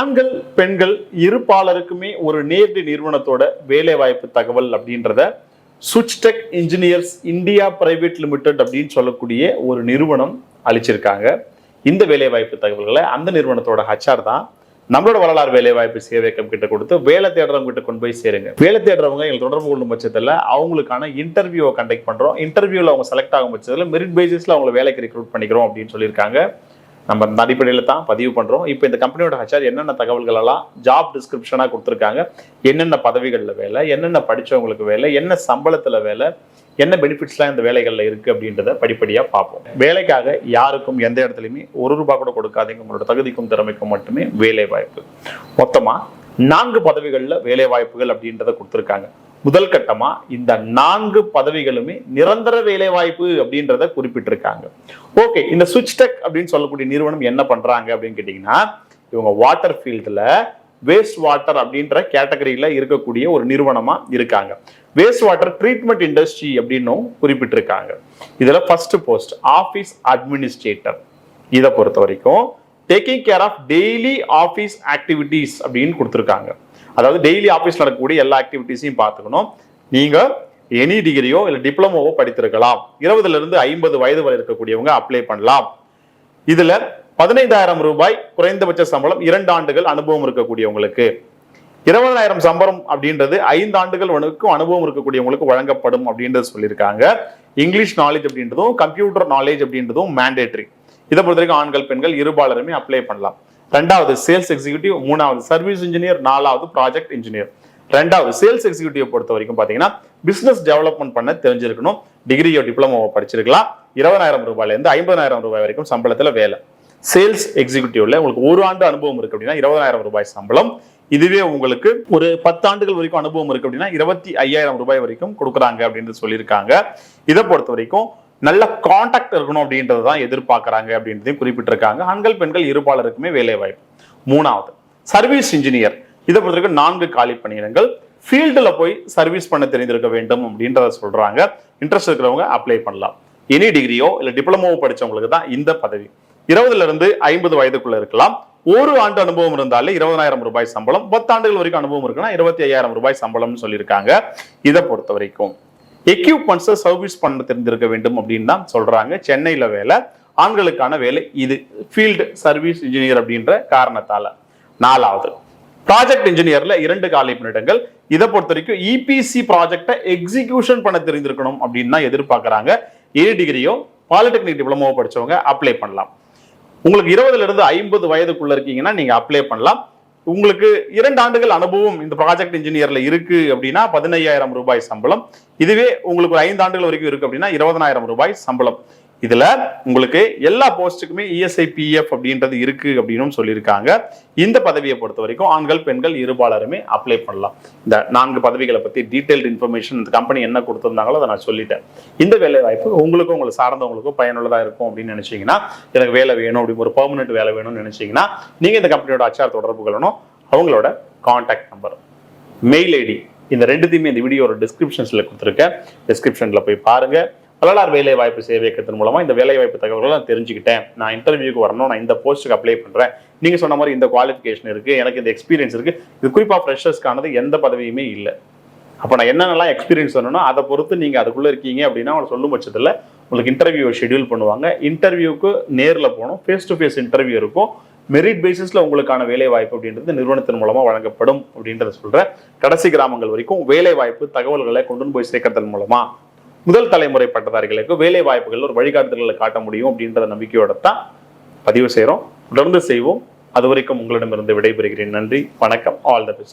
ஆண்கள் பெண்கள் இருப்பாளருக்குமே ஒரு நேரடி நிறுவனத்தோட வேலை வாய்ப்பு தகவல் அப்படின்றத சுவிட்ச்டெக் இன்ஜினியர்ஸ் இந்தியா பிரைவேட் லிமிடெட் அப்படின்னு சொல்லக்கூடிய ஒரு நிறுவனம் அளிச்சிருக்காங்க. இந்த வேலை வாய்ப்பு தகவல்களை அந்த நிறுவனத்தோட HR தான் நம்மளோட வரலாறு வேலை வாய்ப்பு சேவைக்கம் கிட்ட கொடுத்து வேலை தேடுறவங்க கிட்ட கொண்டு போய் சேருங்க. வேலை தேடுறவங்க எங்களுக்கு தொடர்பு கொள்ளும் பட்சத்தில் அவங்களுக்கான இன்டர்வியூவை கண்டக்ட் பண்றோம். இன்டர்வியூல அவங்க செலக்ட் ஆகும் பட்சத்தில் மெரிட் பேசிஸ்ல அவங்களை வேலைக்கு ரெக்ரூட் பண்ணிக்கிறோம் அப்படின்னு சொல்லியிருக்காங்க. நம்ம அந்த அடிப்படையில் தான் பதிவு பண்றோம். இப்போ இந்த கம்பெனியோட HR என்னென்ன தகவல்கள் எல்லாம் ஜாப் டிஸ்கிரிப்ஷனா கொடுத்துருக்காங்க, என்னென்ன பதவிகள்ல வேலை, என்னென்ன படிச்சவங்களுக்கு வேலை, என்ன சம்பளத்துல வேலை, என்ன பெனிஃபிட்ஸ்லாம் இந்த வேலைகள்ல இருக்கு அப்படின்றத படிப்படியா பார்ப்போம். வேலைக்காக யாருக்கும் எந்த இடத்துலையுமே ₹1 கூட கொடுக்காதீங்க. உங்களோட தகுதிக்கும் திறமைக்கும் மட்டுமே வேலை வாய்ப்பு. மொத்தமா 4 பதவிகள்ல வேலை வாய்ப்புகள் அப்படின்றத கொடுத்துருக்காங்க. முதல் கட்டமா இந்த 4 பதவிகளுமே நிரந்தர வேலை வாய்ப்பு அப்படின்றத குறிப்பிட்டிருக்காங்க. ஓகே, இந்த சுவிட்ச்டெக் அப்படின்னு சொல்லக்கூடிய நிறுவனம் என்ன பண்றாங்க அப்படின்னு கேட்டீங்கன்னா, இவங்க வாட்டர் ஃபீல்ட்ல வேஸ்ட் வாட்டர் அப்படின்ற கேட்டகரியில இருக்கக்கூடிய ஒரு நிறுவனமா இருக்காங்க. வேஸ்ட் வாட்டர் ட்ரீட்மெண்ட் இண்டஸ்ட்ரி அப்படின்னும் குறிப்பிட்டிருக்காங்க. இதுல ஃபர்ஸ்ட் போஸ்ட் ஆபீஸ் அட்மினிஸ்ட்ரேட்டர். இதை பொறுத்த வரைக்கும் taking care of daily office activities அப்படின்னு கொடுத்துருக்காங்க. அதாவது டெய்லி ஆபீஸ் நடக்கக்கூடிய எல்லா ஆக்டிவிட்டிஸையும் பார்த்துக்கணும். நீங்க எனி டிகிரியோ இல்லை டிப்ளமோவோ படித்திருக்கலாம். 20 இருந்து 50 வயது வரை இருக்கக்கூடியவங்க அப்ளை பண்ணலாம். இதுல ₹15,000 குறைந்தபட்ச சம்பளம், 2 ஆண்டுகள் அனுபவம் இருக்கக்கூடியவங்களுக்கு. 20,000 சம்பளம் அப்படின்றது 5 ஆண்டுகள் அனுபவம் இருக்கக்கூடியவங்களுக்கு வழங்கப்படும் அப்படின்றது சொல்லியிருக்காங்க. இங்கிலீஷ் நாலேஜ் அப்படின்றதும் கம்ப்யூட்டர் நாலேஜ் அப்படின்றதும் மேண்டேட்டரி. இதை பொறுத்த வரைக்கும் ஆண்கள் பெண்கள் இருபாலருமே அப்ளை பண்ணலாம். 2வது சேல்ஸ் எக்ஸிக்யூட்டிவ், 3வது சர்வீஸ் இன்ஜினியர், 4வது ப்ராஜெக்ட் இன்ஜினியர். 2வது சேல்ஸ் எக்ஸிக்யூட்டிவ் பொறுத்த வரைக்கும் பாத்தீங்கன்னா பிசினஸ் டெவலப்மெண்ட் பண்ண தெரிஞ்சிருக்கணும். டிகிரியோ டிப்ளமோவோ படிச்சிருக்கலாம். ₹20,000 இருந்து ₹50,000 வரைக்கும் சம்பளத்துல வேலை. சேல்ஸ் எக்ஸிக்யூட்டிவ்ல உங்களுக்கு 1 ஆண்டு அனுபவம் இருக்கு அப்படின்னா ₹20,000 சம்பளம். இதுவே உங்களுக்கு ஒரு 10 ஆண்டுகள் வரைக்கும் அனுபவம் இருக்கு அப்படின்னா ₹25,000 வரைக்கும் கொடுக்குறாங்க அப்படின்னு சொல்லியிருக்காங்க. இதை பொறுத்த வரைக்கும் நல்ல கான்டாக்ட் இருக்கணும் அப்படின்றது தான் எதிர்பார்க்கறாங்க அப்படின்றதையும் குறிப்பிட்டிருக்காங்க. ஆண்கள் பெண்கள் இருபாலருக்குமே வேலை வாய்ப்பு. 3வது சர்வீஸ் இன்ஜினியர். இதை பொறுத்த வரைக்கும் 4 காலி பணியிடங்கள். ஃபீல்டுல போய் சர்வீஸ் பண்ண தெரிந்திருக்க வேண்டும் அப்படின்றத சொல்றாங்க. இன்ட்ரெஸ்ட் இருக்கிறவங்க அப்ளை பண்ணலாம். எனி டிகிரியோ இல்லை டிப்ளமோவோ படிச்சவங்களுக்கு தான் இந்த பதவி. 20 இருந்து 50 வயதுக்குள்ள இருக்கலாம். 1 ஆண்டு அனுபவம் இருந்தாலே ₹20,000 சம்பளம். 10 ஆண்டுகள் வரைக்கும் அனுபவம் இருக்குன்னா ₹25,000 சம்பளம்னு சொல்லியிருக்காங்க. இதை பொறுத்த வரைக்கும் எக்யூப்மெண்ட்ஸை சர்வீஸ் பண்ண தெரிஞ்சிருக்க வேண்டும் அப்படின்னு தான் சொல்றாங்க. சென்னையில வேலை, ஆண்களுக்கான வேலை. இது ஃபீல்டு சர்வீஸ் இன்ஜினியர் அப்படின்ற காரணத்தால. 4வது ப்ராஜெக்ட் இன்ஜினியர்ல 2 காலி பணியிடங்கள். இதை பொறுத்த வரைக்கும் இபிசி ப்ராஜெக்டை எக்ஸிகியூஷன் பண்ண தெரிஞ்சிருக்கணும் அப்படின்னு தான் எதிர்பார்க்கறாங்க. ஏ டிகிரியோ பாலிடெக்னிக் டிப்ளமோ படிச்சவங்க அப்ளை பண்ணலாம். உங்களுக்கு 20 இருந்து 50 வயதுக்குள்ள இருக்கீங்கன்னா நீங்க அப்ளை பண்ணலாம். உங்களுக்கு 2 ஆண்டுகள் அனுபவம் இந்த ப்ராஜெக்ட் இன்ஜினியர்ல இருக்கு அப்படின்னா ₹15,000 சம்பளம். இதுவே உங்களுக்கு 5 ஆண்டுகள் வரைக்கும் இருக்கு அப்படின்னா ₹20,000 சம்பளம். இதுல உங்களுக்கு எல்லா போஸ்ட்டுக்குமே ESI PF அப்படின்றது இருக்கு அப்படின்னு சொல்லியிருக்காங்க. இந்த பதவியை பொறுத்த வரைக்கும் ஆண்கள் பெண்கள் இருபாலருமே அப்ளை பண்ணலாம். இந்த 4 பதவிகளை பத்தி டீடைல்டு இன்ஃபர்மேஷன் இந்த கம்பெனி என்ன கொடுத்திருந்தாங்களோ அதை நான் சொல்லிட்டேன். இந்த வேலை வாய்ப்பு உங்களுக்கும் உங்களை சார்ந்தவங்களுக்கும் பயனுள்ளதா இருக்கும் அப்படின்னு நினைச்சீங்கன்னா, எனக்கு வேலை வேணும் அப்படி ஒரு பெர்மனன்ட் வேலை வேணும்னு நினைச்சீங்கன்னா நீங்க இந்த கம்பெனியோட HR தொடர்பு கொள்ளணும். அவங்களோட கான்டாக்ட் நம்பர், மெயில் ஐடி இந்த 2த்தையுமே இந்த வீடியோட டிஸ்கிரிப்ஷன்ஸ்ல கொடுத்துருக்கேன். டிஸ்கிரிப்ஷன்ல போய் பாருங்க. வரலாறு வேலை வாய்ப்பு சேவைக்கத்தின் மூலமா இந்த வேலை வாய்ப்பு தகவல்களை நான் தெரிஞ்சுக்கிட்டேன். நான் இன்டர்வியூக்கு வரணும், நான் இந்த போஸ்ட்டுக்கு அப்ளை பண்றேன், நீங்க சொன்ன மாதிரி இந்த குவாலிஃபிகேஷன் இருக்கு, எனக்கு இந்த எக்ஸ்பீரியன்ஸ் இருக்கு. இது குறிப்பா ஃப்ரெஷர்ஸ்க்கானது எந்த பதவியுமே இல்லை. அப்போ நான் என்னென்னலாம் எக்ஸ்பீரியன்ஸ் வரணும் அதை பொறுத்து நீங்க அதுக்குள்ள இருக்கீங்க அப்படின்னா அவங்க சொல்லும் பட்சத்தில் உங்களுக்கு இன்டர்வியூ ஷெட்யூல் பண்ணுவாங்க. இன்டர்வியூக்கு நேரில் போகணும். ஃபேஸ் டு ஃபேஸ் இன்டர்வியூ இருக்கும். மெரிட் பேசிஸ்ல உங்களுக்கான வேலை வாய்ப்பு அப்படின்றது நிறுவனத்தின் மூலமா வழங்கப்படும் அப்படின்றத சொல்றேன். கடைசி கிராமங்கள் வரைக்கும் வேலை வாய்ப்பு தகவல்களை கொண்டு போய் சேர்க்கறதன் மூலமா முதல் தலைமுறை பட்டதாரிகளுக்கு வேலை வாய்ப்புகள் ஒரு வழிகாட்டுதல்களை காட்ட முடியும் அப்படின்ற நம்பிக்கையோட தான் பதிவு செய்யறோம். தொடர்ந்து செய்வோம். அது வரைக்கும் உங்களிடமிருந்து விடைபெறுகிறேன். நன்றி, வணக்கம். All the best.